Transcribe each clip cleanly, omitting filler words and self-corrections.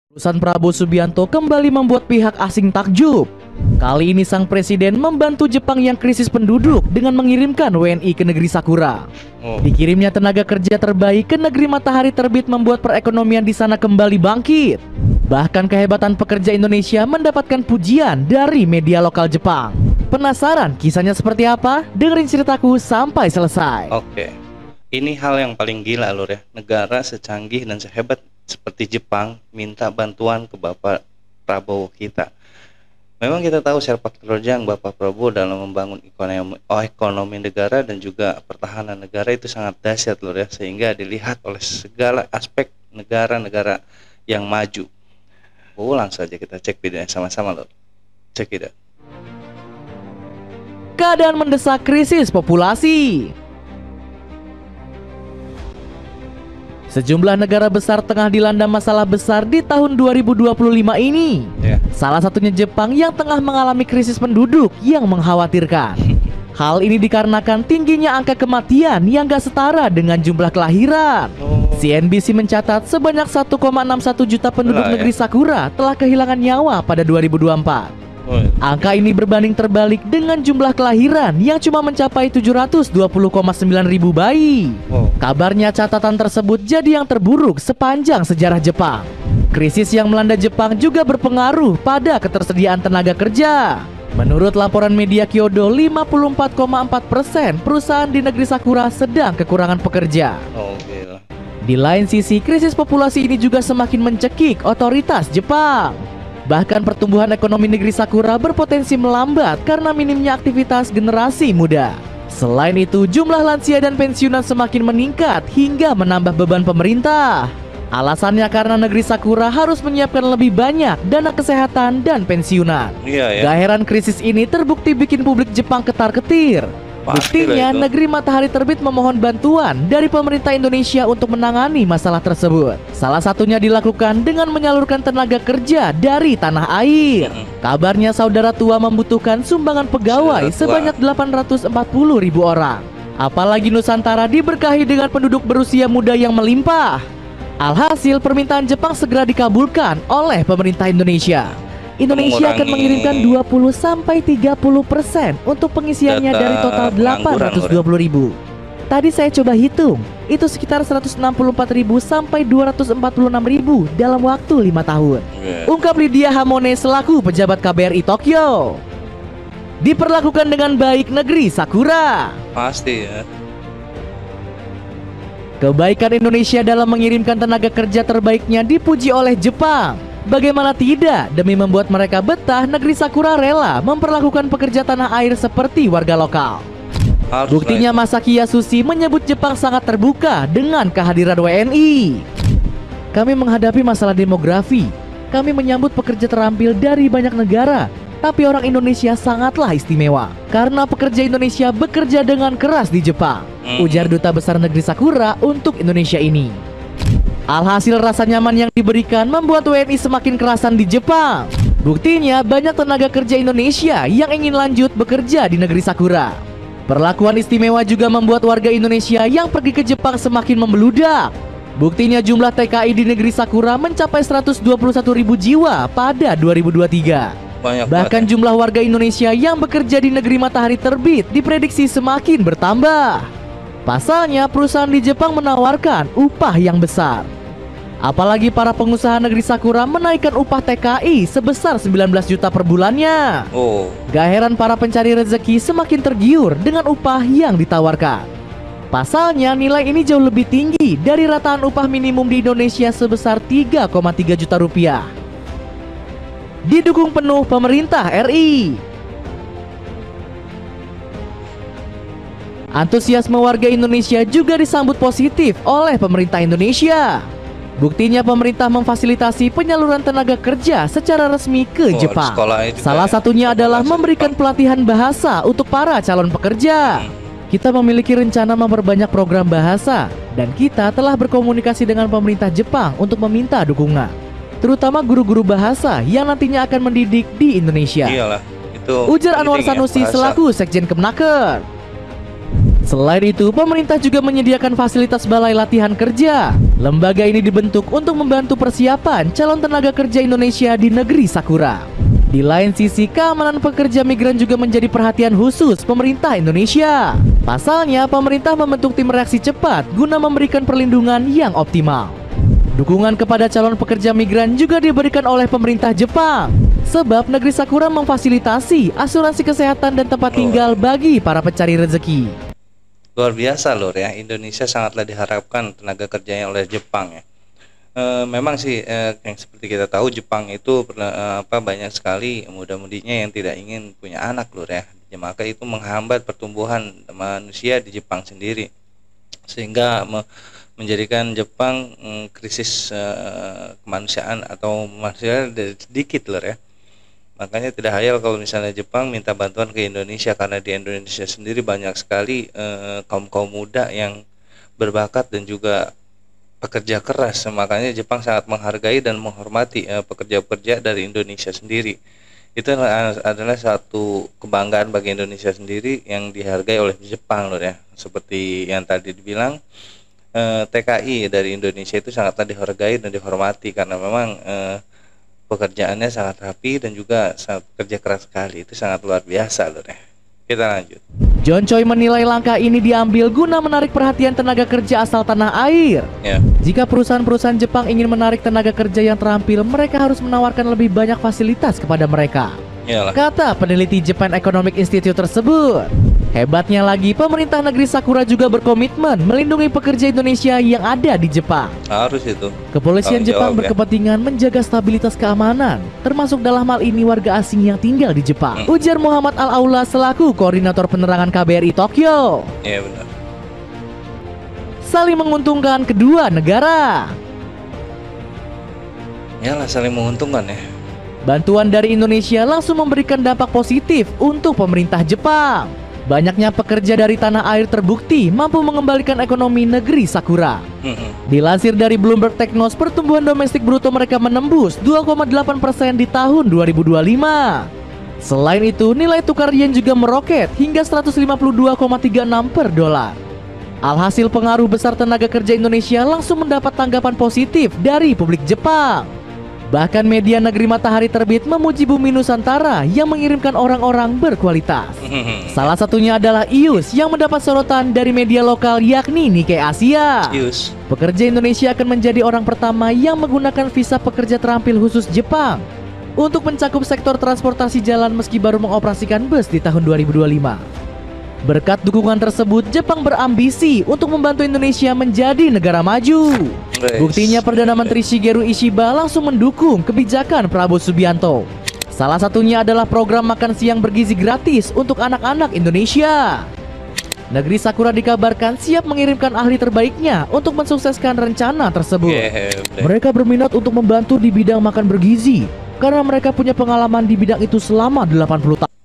Urusan Prabowo Subianto kembali membuat pihak asing takjub. Kali ini sang presiden membantu Jepang yang krisis penduduk dengan mengirimkan WNI ke negeri Sakura. Dikirimnya tenaga kerja terbaik ke negeri matahari terbit membuat perekonomian di sana kembali bangkit. Bahkan kehebatan pekerja Indonesia mendapatkan pujian dari media lokal Jepang. Penasaran kisahnya seperti apa? Dengerin ceritaku sampai selesai. Oke, ini hal yang paling gila lur ya. Negara secanggih dan sehebat seperti Jepang minta bantuan ke Bapak Prabowo kita. Memang kita tahu sepak terjang Bapak Prabowo dalam membangun ekonomi negara dan juga pertahanan negara itu sangat dahsyat lur ya, sehingga dilihat oleh segala aspek negara-negara yang maju. Langsung saja kita cek videonya sama-sama lur. Cek it out. Keadaan mendesak krisis populasi. Sejumlah negara besar tengah dilanda masalah besar di tahun 2025 ini. Salah satunya Jepang yang tengah mengalami krisis penduduk yang mengkhawatirkan. Hal ini dikarenakan tingginya angka kematian yang gak setara dengan jumlah kelahiran. CNBC mencatat sebanyak 1,61 juta penduduk negeri Sakura telah kehilangan nyawa pada 2024. Angka ini berbanding terbalik dengan jumlah kelahiran yang cuma mencapai 720,9 ribu bayi. Kabarnya catatan tersebut jadi yang terburuk sepanjang sejarah Jepang. Krisis yang melanda Jepang juga berpengaruh pada ketersediaan tenaga kerja. Menurut laporan media Kyodo, 54,4% perusahaan di negeri Sakura sedang kekurangan pekerja. Di lain sisi, krisis populasi ini juga semakin mencekik otoritas Jepang. Bahkan pertumbuhan ekonomi negeri Sakura berpotensi melambat karena minimnya aktivitas generasi muda. Selain itu, jumlah lansia dan pensiunan semakin meningkat hingga menambah beban pemerintah. Alasannya karena negeri Sakura harus menyiapkan lebih banyak dana kesehatan dan pensiunan. Gak heran krisis ini terbukti bikin publik Jepang ketar-ketir. Buktinya negeri matahari terbit memohon bantuan dari pemerintah Indonesia untuk menangani masalah tersebut. Salah satunya dilakukan dengan menyalurkan tenaga kerja dari tanah air. Kabarnya saudara tua membutuhkan sumbangan pegawai sebanyak 840 ribu orang. Apalagi Nusantara diberkahi dengan penduduk berusia muda yang melimpah. Alhasil permintaan Jepang segera dikabulkan oleh pemerintah Indonesia. Indonesia akan mengirimkan 20-30% untuk pengisiannya dari total 820 ribu. Tadi saya coba hitung, itu sekitar 164 ribu sampai 246 ribu dalam waktu 5 tahun. Ungkap Lydia Hamone selaku pejabat KBRI Tokyo. Diperlakukan dengan baik negeri Sakura. Pasti ya. Kebaikan Indonesia dalam mengirimkan tenaga kerja terbaiknya dipuji oleh Jepang. Bagaimana tidak, demi membuat mereka betah, negeri Sakura rela memperlakukan pekerja tanah air seperti warga lokal. Buktinya Masaki Yasushi menyebut Jepang sangat terbuka dengan kehadiran WNI. Kami menghadapi masalah demografi. Kami menyambut pekerja terampil dari banyak negara. Tapi orang Indonesia sangatlah istimewa karena pekerja Indonesia bekerja dengan keras di Jepang, ujar Duta Besar Negeri Sakura untuk Indonesia ini. Alhasil rasa nyaman yang diberikan membuat WNI semakin kerasan di Jepang. Buktinya banyak tenaga kerja Indonesia yang ingin lanjut bekerja di negeri Sakura. Perlakuan istimewa juga membuat warga Indonesia yang pergi ke Jepang semakin membeludak. Buktinya jumlah TKI di negeri Sakura mencapai 121 ribu jiwa pada 2023. Bahkan jumlah warga Indonesia yang bekerja di negeri matahari terbit diprediksi semakin bertambah. Pasalnya perusahaan di Jepang menawarkan upah yang besar. Apalagi para pengusaha negeri Sakura menaikkan upah TKI sebesar 19 juta per bulannya. Gak heran para pencari rezeki semakin tergiur dengan upah yang ditawarkan. Pasalnya nilai ini jauh lebih tinggi dari rataan upah minimum di Indonesia sebesar 3,3 juta rupiah. Didukung penuh pemerintah RI. Antusiasme warga Indonesia juga disambut positif oleh pemerintah Indonesia. Buktinya pemerintah memfasilitasi penyaluran tenaga kerja secara resmi ke Jepang. Salah satunya adalah memberikan pelatihan bahasa untuk para calon pekerja. Kita memiliki rencana memperbanyak program bahasa dan kita telah berkomunikasi dengan pemerintah Jepang untuk meminta dukungan, terutama guru-guru bahasa yang nantinya akan mendidik di Indonesia. Iyalah, itu ujar Anwar Sanusi selaku Sekjen Kemnaker. Selain itu, pemerintah juga menyediakan fasilitas balai latihan kerja. Lembaga ini dibentuk untuk membantu persiapan calon tenaga kerja Indonesia di negeri Sakura. Di lain sisi, keamanan pekerja migran juga menjadi perhatian khusus pemerintah Indonesia. Pasalnya, pemerintah membentuk tim reaksi cepat guna memberikan perlindungan yang optimal. Dukungan kepada calon pekerja migran juga diberikan oleh pemerintah Jepang, sebab negeri Sakura memfasilitasi asuransi kesehatan dan tempat tinggal bagi para pencari rezeki. Luar biasa lur ya, Indonesia sangatlah diharapkan tenaga kerjanya oleh Jepang ya. Memang sih yang seperti kita tahu Jepang itu banyak sekali muda-mudinya yang tidak ingin punya anak lur ya. Maka itu menghambat pertumbuhan manusia di Jepang sendiri, sehingga menjadikan Jepang krisis kemanusiaan atau manusia sedikit lur ya. Makanya tidak hayal kalau misalnya Jepang minta bantuan ke Indonesia, karena di Indonesia sendiri banyak sekali kaum muda yang berbakat dan juga pekerja keras. Makanya Jepang sangat menghargai dan menghormati pekerja-pekerja dari Indonesia sendiri. Itu adalah satu kebanggaan bagi Indonesia sendiri yang dihargai oleh Jepang loh ya. Seperti yang tadi dibilang, TKI dari Indonesia itu sangatlah dihargai dan dihormati karena memang pekerjaannya sangat rapi dan juga sangat kerja keras sekali. Itu sangat luar biasa loh ya. Kita lanjut. John Choi menilai langkah ini diambil guna menarik perhatian tenaga kerja asal tanah air. Jika perusahaan-perusahaan Jepang ingin menarik tenaga kerja yang terampil, mereka harus menawarkan lebih banyak fasilitas kepada mereka. Kata peneliti Japan Economic Institute tersebut. Hebatnya lagi, pemerintah negeri Sakura juga berkomitmen melindungi pekerja Indonesia yang ada di Jepang. Harus itu. Kepolisian Jepang berkepentingan menjaga stabilitas keamanan, termasuk dalam hal ini warga asing yang tinggal di Jepang. Ujar Muhammad Al-Aula selaku koordinator penerangan KBRI Tokyo. Iya benar. Saling menguntungkan kedua negara. Yalah, saling menguntungkan ya. Bantuan dari Indonesia langsung memberikan dampak positif untuk pemerintah Jepang. Banyaknya pekerja dari tanah air terbukti mampu mengembalikan ekonomi negeri Sakura. Dilansir dari Bloomberg Technos, pertumbuhan domestik bruto mereka menembus 2,8% di tahun 2025. Selain itu, nilai tukar yen juga meroket hingga 152,36 per dolar. Alhasil, pengaruh besar tenaga kerja Indonesia langsung mendapat tanggapan positif dari publik Jepang. Bahkan media negeri Matahari Terbit memuji Bumi Nusantara yang mengirimkan orang-orang berkualitas. Salah satunya adalah Ius yang mendapat sorotan dari media lokal yakni Nikkei Asia. Pekerja Indonesia akan menjadi orang pertama yang menggunakan visa pekerja terampil khusus Jepang untuk mencakup sektor transportasi jalan meski baru mengoperasikan bus di tahun 2025. Berkat dukungan tersebut, Jepang berambisi untuk membantu Indonesia menjadi negara maju. Buktinya Perdana Menteri Shigeru Ishiba langsung mendukung kebijakan Prabowo Subianto. Salah satunya adalah program makan siang bergizi gratis untuk anak-anak Indonesia. Negeri Sakura dikabarkan siap mengirimkan ahli terbaiknya untuk mensukseskan rencana tersebut. Mereka berminat untuk membantu di bidang makan bergizi karena mereka punya pengalaman di bidang itu selama 80 tahun.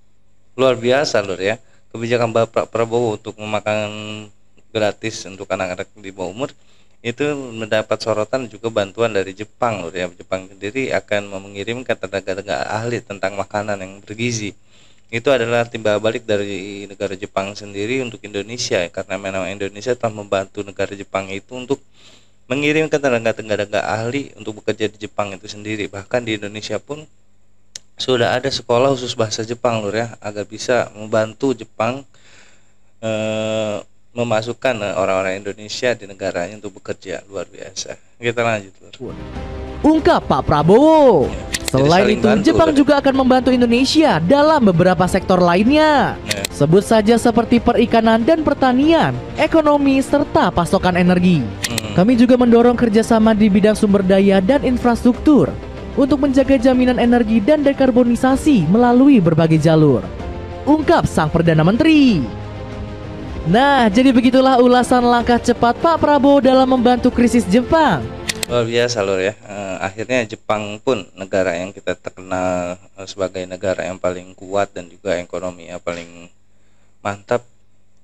Luar biasa lur ya. Kebijakan Bapak Prabowo untuk memakan gratis untuk anak-anak di bawah umur itu mendapat sorotan juga bantuan dari Jepang loh ya. Jepang sendiri akan mengirimkan tenaga ahli tentang makanan yang bergizi. Itu adalah timbal balik dari negara Jepang sendiri untuk Indonesia, karena memang Indonesia telah membantu negara Jepang itu untuk mengirimkan tenaga ahli untuk bekerja di Jepang itu sendiri. Bahkan di Indonesia pun sudah ada sekolah khusus bahasa Jepang lur ya, agar bisa membantu Jepang memasukkan orang-orang Indonesia di negaranya untuk bekerja. Luar biasa. Kita lanjut lur. Ungkap Pak Prabowo. Selain itu, Jepang juga akan membantu Indonesia dalam beberapa sektor lainnya. Sebut saja seperti perikanan dan pertanian, ekonomi, serta pasokan energi. Kami juga mendorong kerjasama di bidang sumber daya dan infrastruktur untuk menjaga jaminan energi dan dekarbonisasi melalui berbagai jalur. Ungkap Sang Perdana Menteri. Nah, jadi begitulah ulasan langkah cepat Pak Prabowo dalam membantu krisis Jepang. Luar biasa lur ya. Akhirnya Jepang pun negara yang kita terkenal sebagai negara yang paling kuat dan juga ekonomi yang paling mantap,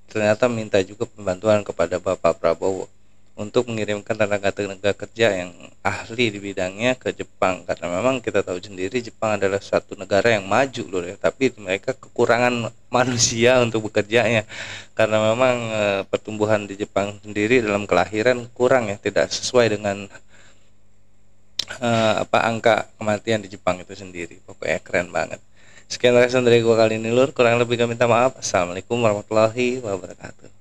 ternyata minta juga pembantuan kepada Bapak Prabowo untuk mengirimkan tenaga kerja yang ahli di bidangnya ke Jepang, karena memang kita tahu sendiri Jepang adalah satu negara yang maju loh ya, tapi mereka kekurangan manusia untuk bekerjanya, karena memang pertumbuhan di Jepang sendiri dalam kelahiran kurang ya, tidak sesuai dengan angka kematian di Jepang itu sendiri. Pokoknya keren banget. Sekian reaction dari gua kali ini lur, kurang lebih kami minta maaf. Assalamualaikum warahmatullahi wabarakatuh.